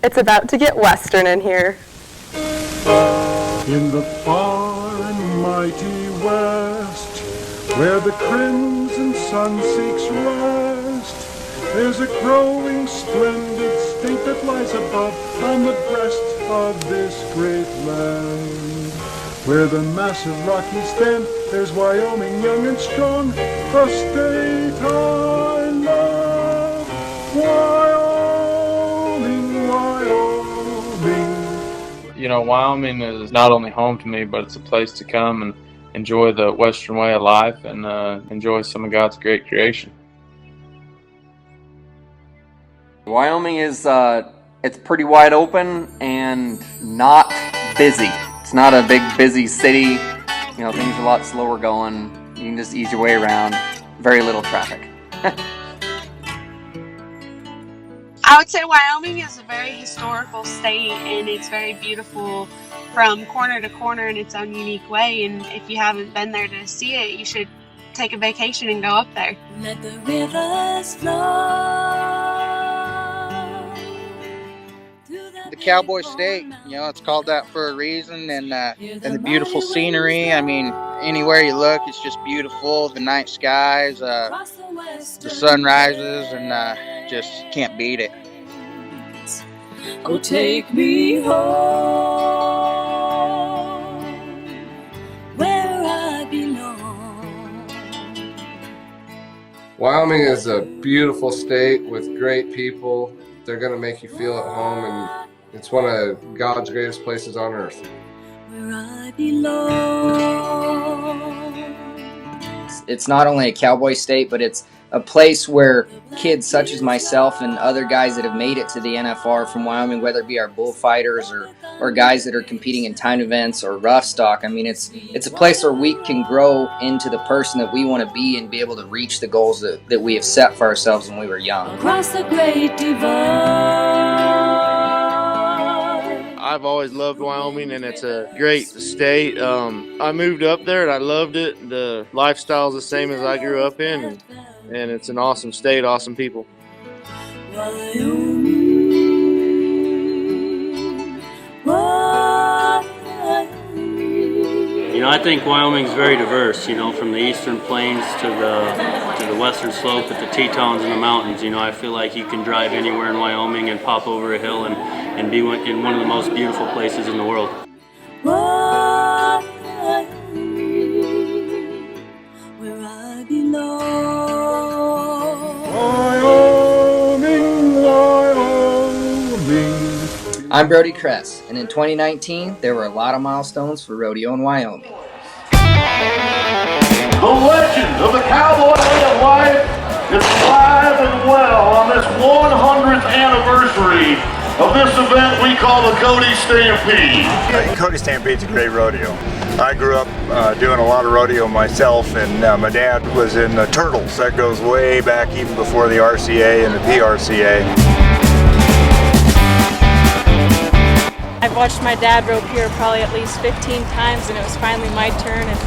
It's about to get Western in here. In the far and mighty West, where the crimson sun seeks rest, there's a growing splendid state that lies above on the breast of this great land. Where the massive Rockies stand, there's Wyoming young and strong, the state I love. Wyoming, Wyoming. You know, Wyoming is not only home to me, but it's a place to come and enjoy the Western way of life and enjoy some of God's great creation. Wyoming is it's pretty wide open and not busy. It's not a big busy city. You know, things are a lot slower going. You can just ease your way around. Very little traffic. I would say Wyoming is a very historical state, and it's very beautiful from corner to corner in its own unique way. And if you haven't been there to see it, you should take a vacation and go up there. Let the rivers flow. The Cowboy State, you know, it's called that for a reason, and the beautiful scenery. I mean, anywhere you look, it's just beautiful. The night skies, the sunrises, and just can't beat it. Oh, take me home, where I belong. Wyoming is a beautiful state with great people. They're going to make you feel at home, and it's one of God's greatest places on earth. Where I belong. It's not only a cowboy state, but it's a place where kids such as myself and other guys that have made it to the NFR from Wyoming, whether it be our bullfighters or guys that are competing in time events or rough stock, I mean, it's a place where we can grow into the person that we want to be and be able to reach the goals that we have set for ourselves when we were young. Across the great divide. I've always loved Wyoming, and it's a great state. I moved up there and I loved it. The lifestyle's the same as I grew up in, and it's an awesome state, awesome people. You know, I think Wyoming's very diverse, you know, from the eastern plains to the western slope at the Tetons and the mountains. You know, I feel like you can drive anywhere in Wyoming and pop over a hill and be in one of the most beautiful places in the world. Where I belong. Wyoming, Wyoming. I'm Brody Kress, and in 2019, there were a lot of milestones for rodeo in Wyoming. The legend of the cowboy way of life is alive and well on this 100th anniversary of this event we call the Cody Stampede. Cody Stampede's a great rodeo. I grew up doing a lot of rodeo myself, and my dad was in the Turtles. That goes way back even before the RCA and the PRCA. I've watched my dad rope here probably at least 15 times, and it was finally my turn, and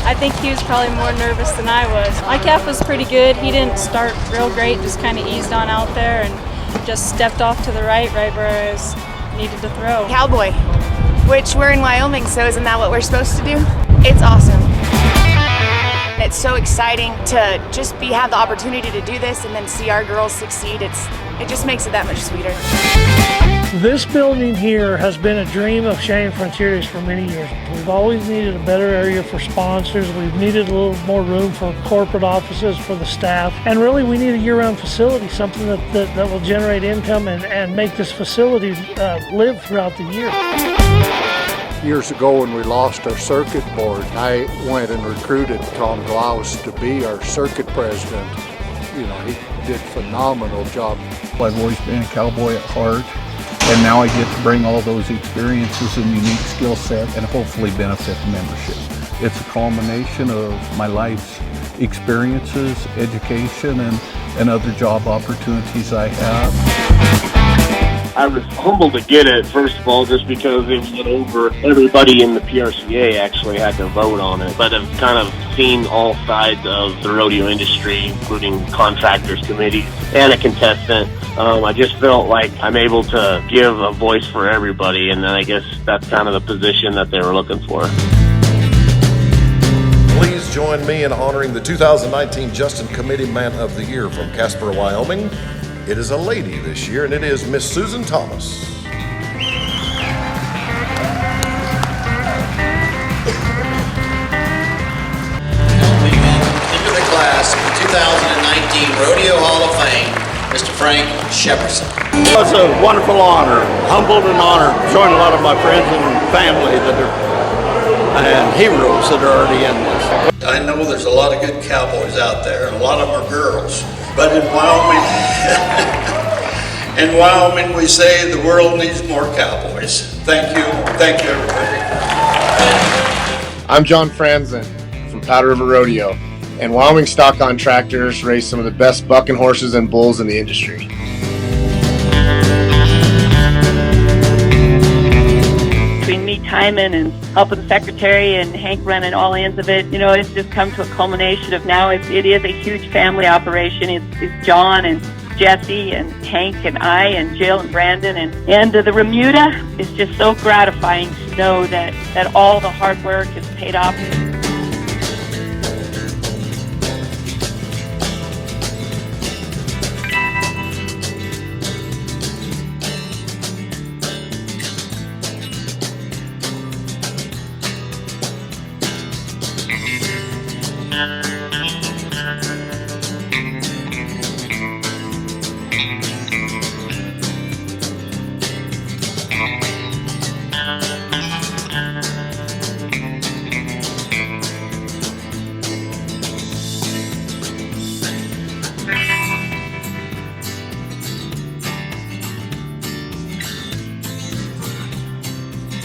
I think he was probably more nervous than I was. My calf was pretty good. He didn't start real great, just kind of eased on out there and just stepped off to the right where I was needed to throw. Cowboy, which we're in Wyoming, so isn't that what we're supposed to do? It's awesome. It's so exciting to just have the opportunity to do this and then see our girls succeed. It just makes it that much sweeter. This building here has been a dream of Cheyenne Frontiers for many years. We've always needed a better area for sponsors. We've needed a little more room for corporate offices for the staff. And really we need a year-round facility, something that will generate income and make this facility live throughout the year. Years ago when we lost our circuit board, I went and recruited Tom Glaus to be our circuit president. You know, he did a phenomenal job. I've always been a cowboy at heart. And now I get to bring all those experiences and unique skill set and hopefully benefit the membership. It's a culmination of my life's experiences, education, and other job opportunities I have. I was humbled to get it, first of all, just because it went over. Everybody in the PRCA actually had to vote on it. But I've kind of seen all sides of the rodeo industry, including contractors, committees, and a contestant. I just felt like I'm able to give a voice for everybody, and I guess that's kind of the position that they were looking for. Please join me in honoring the 2019 Justin Committee Man of the Year from Casper, Wyoming. It is a lady this year, and it is Miss Susan Thomas. Into the class of the 2019 Rodeo Hall of Fame, Mr. Frank Shepperson. It was a wonderful honor, humbled and honored, join a lot of my friends and family that are and heroes that are already in this. I know there's a lot of good cowboys out there, and a lot of them are girls. But in Wyoming, we say the world needs more cowboys. Thank you everybody. I'm John Franzen from Powder River Rodeo, and Wyoming Stock-On Tractors raise some of the best bucking horses and bulls in the industry. Between me timing and helping the secretary and Hank running all ends of it, it's just come to a culmination of now it is a huge family operation. It's John and Jesse and Hank and I and Jill and Brandon and the Remuda. It's just so gratifying to know that all the hard work is paid off.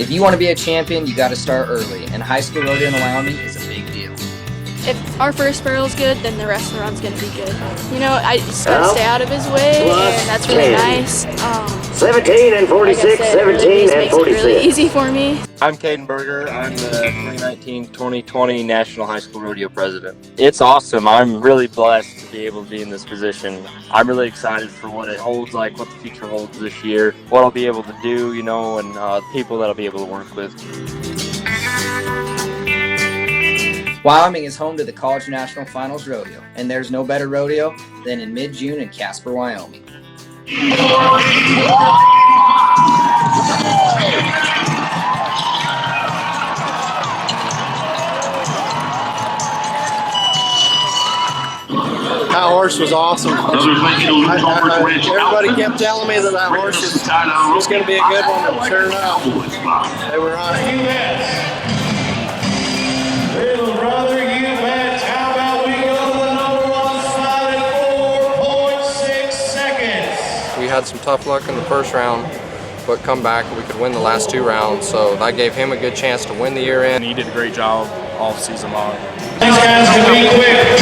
If you want to be a champion, you got to start early, and high school rodeo in Wyoming is a big deal. If our first barrel's good, then the rest of the run's going to be good. I just got to stay out of his way, and that's really nice. 17 and 46, 17 and 46. Makes it really easy for me. I'm Caden Berger. I'm the 2019-2020 National High School Rodeo President. It's awesome. I'm really blessed to be able to be in this position. I'm really excited for what it holds, what the future holds this year, what I'll be able to do, and the people that I'll be able to work with. Wyoming is home to the College National Finals Rodeo, and there's no better rodeo than in mid-June in Casper, Wyoming. That horse was awesome. Everybody kept telling me that horse was going to be a good one, and sure enough, they were right. Little brother, you bet. How about we go to the number one spot at 4.6 seconds? We had some tough luck in the first round, but come back and we could win the last two rounds, so that gave him a good chance to win the year in. He did a great job all season long. These guys can be quick.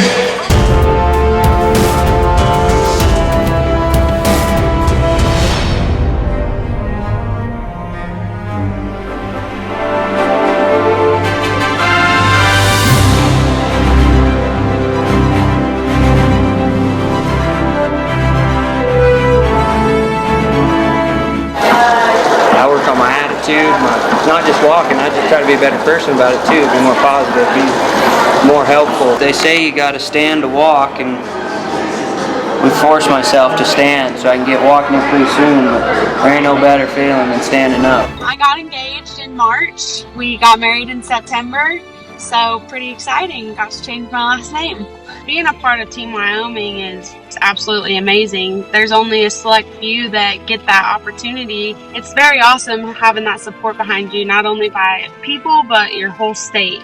Not just walking, I just try to be a better person about it too, be more positive, be more helpful. They say you got to stand to walk, and I force myself to stand so I can get walking pretty soon, but there ain't no better feeling than standing up. I got engaged in March. We got married in September, so pretty exciting. Got to change my last name. Being a part of Team Wyoming is absolutely amazing. There's only a select few that get that opportunity. It's very awesome having that support behind you, not only by people, but your whole state.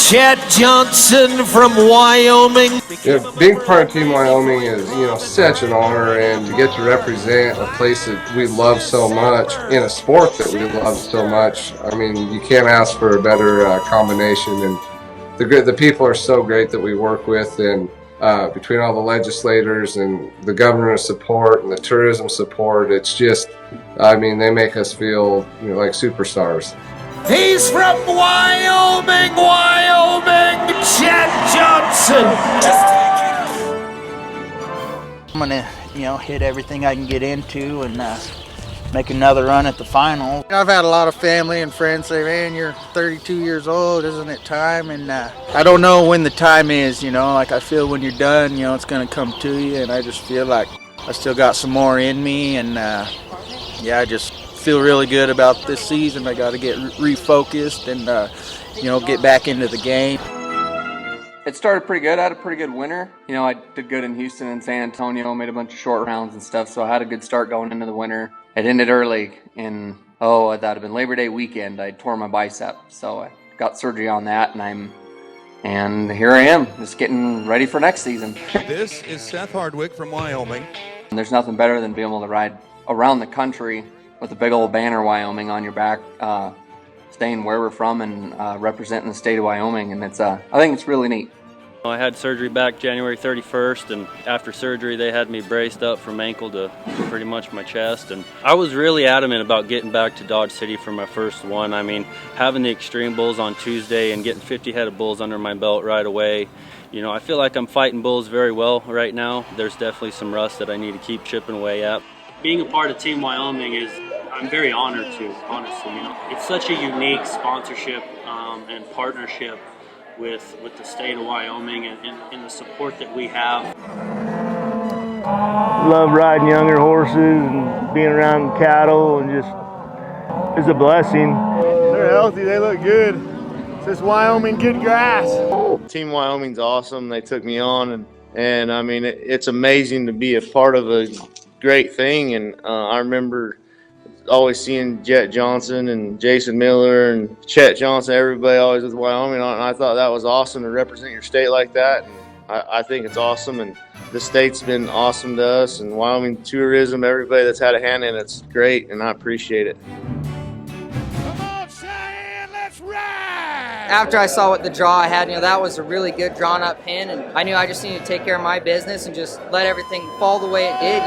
Chad Johnson from Wyoming. Yeah, being part of Team Wyoming is, such an honor, and to get to represent a place that we love so much in a sport that we love so much. I mean, you can't ask for a better combination, and the people are so great that we work with, and between all the legislators and the governor's support and the tourism support. It's just, I mean, they make us feel like superstars. He's from Wyoming, Chet Johnson. I'm gonna, hit everything I can get into and make another run at the final. I've had a lot of family and friends say, man, you're 32 years old, isn't it time? And I don't know when the time is, like I feel when you're done, it's gonna come to you, and I just feel like I still got some more in me, and I just feel really good about this season. I got to get refocused and, get back into the game. It started pretty good. I had a pretty good winter. I did good in Houston and San Antonio, made a bunch of short rounds and stuff, so I had a good start going into the winter. It ended early in, I thought it had been Labor Day weekend. I tore my bicep, so I got surgery on that, and here I am, just getting ready for next season. This is Seth Hardwick from Wyoming. And there's nothing better than being able to ride around the country with a big old banner Wyoming on your back, staying where we're from and representing the state of Wyoming, and I think it's really neat. I had surgery back January 31st, and after surgery they had me braced up from ankle to pretty much my chest, and I was really adamant about getting back to Dodge City for my first one. I mean, having the Extreme Bulls on Tuesday and getting 50 head of bulls under my belt right away, I feel like I'm fighting bulls very well right now. There's definitely some rust that I need to keep chipping away at. Being a part of Team Wyoming I'm very honored to, honestly. It's such a unique sponsorship and partnership with the state of Wyoming and the support that we have. Love riding younger horses and being around cattle, and just, it's a blessing. They're healthy, they look good. It says Wyoming good grass. Team Wyoming's awesome. They took me on, and I mean, it's amazing to be a part of a great thing. And I remember always seeing Jet Johnson and Jason Miller and Chet Johnson, everybody always with Wyoming on it, and I thought that was awesome to represent your state like that. And I think it's awesome, and the state's been awesome to us, and Wyoming tourism, everybody that's had a hand in it's great, and I appreciate it. After I saw what the draw I had, that was a really good drawn up pin, and I knew I just needed to take care of my business and just let everything fall the way it did,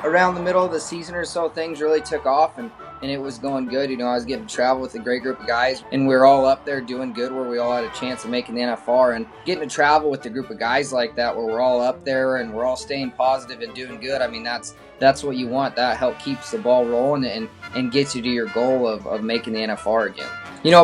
Around the middle of the season or so, things really took off, and it was going good. I was getting to travel with a great group of guys, and we were all up there doing good where we all had a chance of making the NFR. And getting to travel with a group of guys like that where we're all up there and we're all staying positive and doing good, I mean, that's what you want. That help keeps the ball rolling and gets you to your goal of making the NFR again.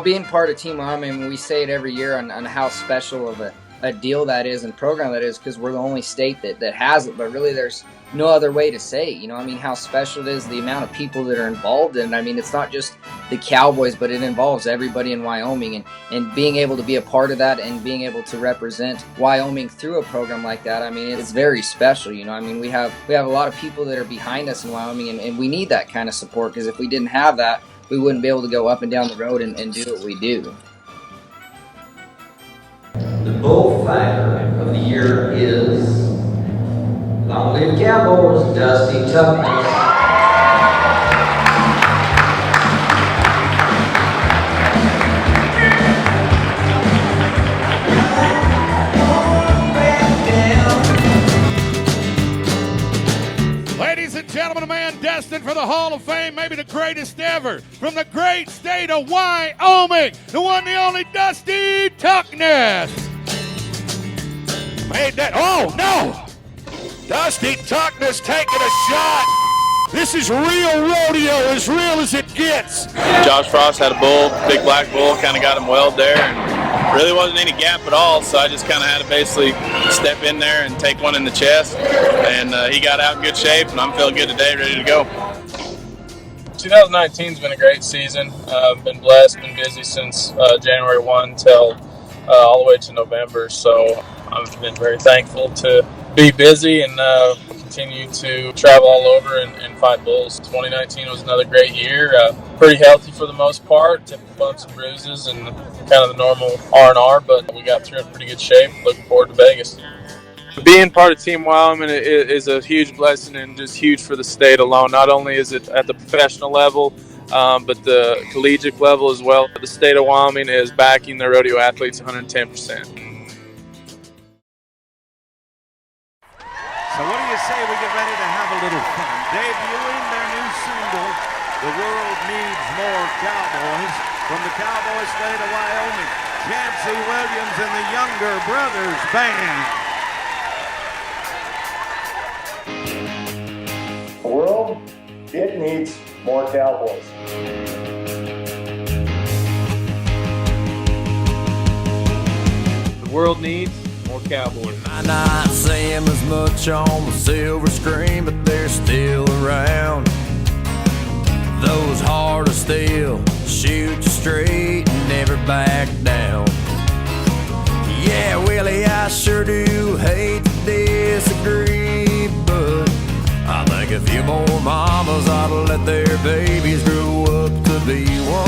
Being part of Team Wyoming, we say it every year on how special of a deal that is and program that is, because we're the only state that has it, but really there's no other way to say it. How special it is, the amount of people that are involved in it. I mean, it's not just the Cowboys, but it involves everybody in Wyoming, and being able to be a part of that and being able to represent Wyoming through a program like that, I mean, it's very special. I mean, we have a lot of people that are behind us in Wyoming, and we need that kind of support, because if we didn't have that, we wouldn't be able to go up and down the road and do what we do. The bullfighter of the year is Long Live Cowboys, Dusty Tuckness. Ladies and gentlemen, a man destined for the Hall of Fame, maybe the greatest ever, from the great state of Wyoming, the one, the only Dusty Tuckness. Made that, oh no! Dusty Tuckness taking a shot. This is real rodeo, as real as it gets. Josh Frost had a bull, big black bull, kind of got him welled there, and really wasn't any gap at all, so I just kind of had to basically step in there and take one in the chest, and he got out in good shape, and I'm feeling good today, ready to go. 2019's been a great season. Been blessed, been busy since January 1 till all the way to November, so I've been very thankful to be busy and continue to travel all over and fight bulls. 2019 was another great year. Pretty healthy for the most part. Typical bumps and bruises and kind of the normal R&R, but we got through in pretty good shape. Looking forward to Vegas. Being part of Team Wyoming is a huge blessing and just huge for the state alone. Not only is it at the professional level, but the collegiate level as well. The state of Wyoming is backing their rodeo athletes 110%. So what do you say we get ready to have a little fun? Debuting their new single, The World Needs More Cowboys, from the cowboy state of Wyoming, Chancey Williams and the Younger Brothers Band. The world, it needs more cowboys. The world needs more cowboys. Might not see them as much on the silver screen, but they're still around. Those hard as steel, shoot you straight and never back down. Yeah, Willie, I sure do hate to disagree, but I think a few more mamas ought to let their babies grow up to be one.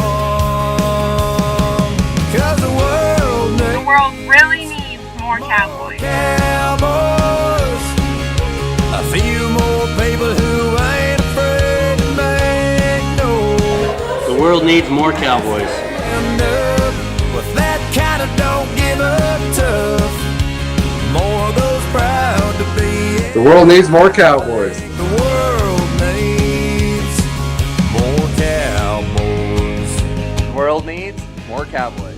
'Cause the world really needs more cowboys. Cowboys, a few more people who ain't afraid to make noise. The world needs more cowboys. With that kind of don't give up tough, more of those proud to be. The world needs more cowboys. The world needs more cowboys. The world needs more cowboys.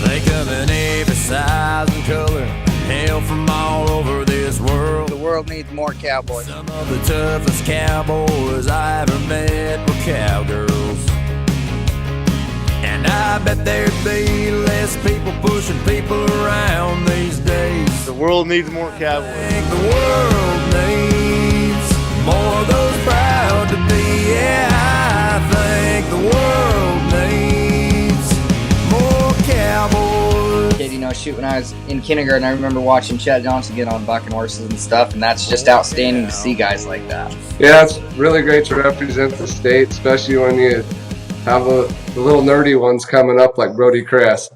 They come in every size and color, hail from all over this world. The world needs more cowboys. Some of the toughest cowboys I ever met were cowgirls. And I bet there'd be less people pushing people around these days. The world needs more cowboys. I think the world needs more of those proud to be. Yeah, I think the world needs more cowboys. Kid, you know, shoot, when I was in kindergarten, I remember watching Chet Johnson get on bucking horses and stuff, and that's just outstanding to see guys like that. Yeah, it's really great to represent the state, especially when you have the little nerdy ones coming up like Brody Cress.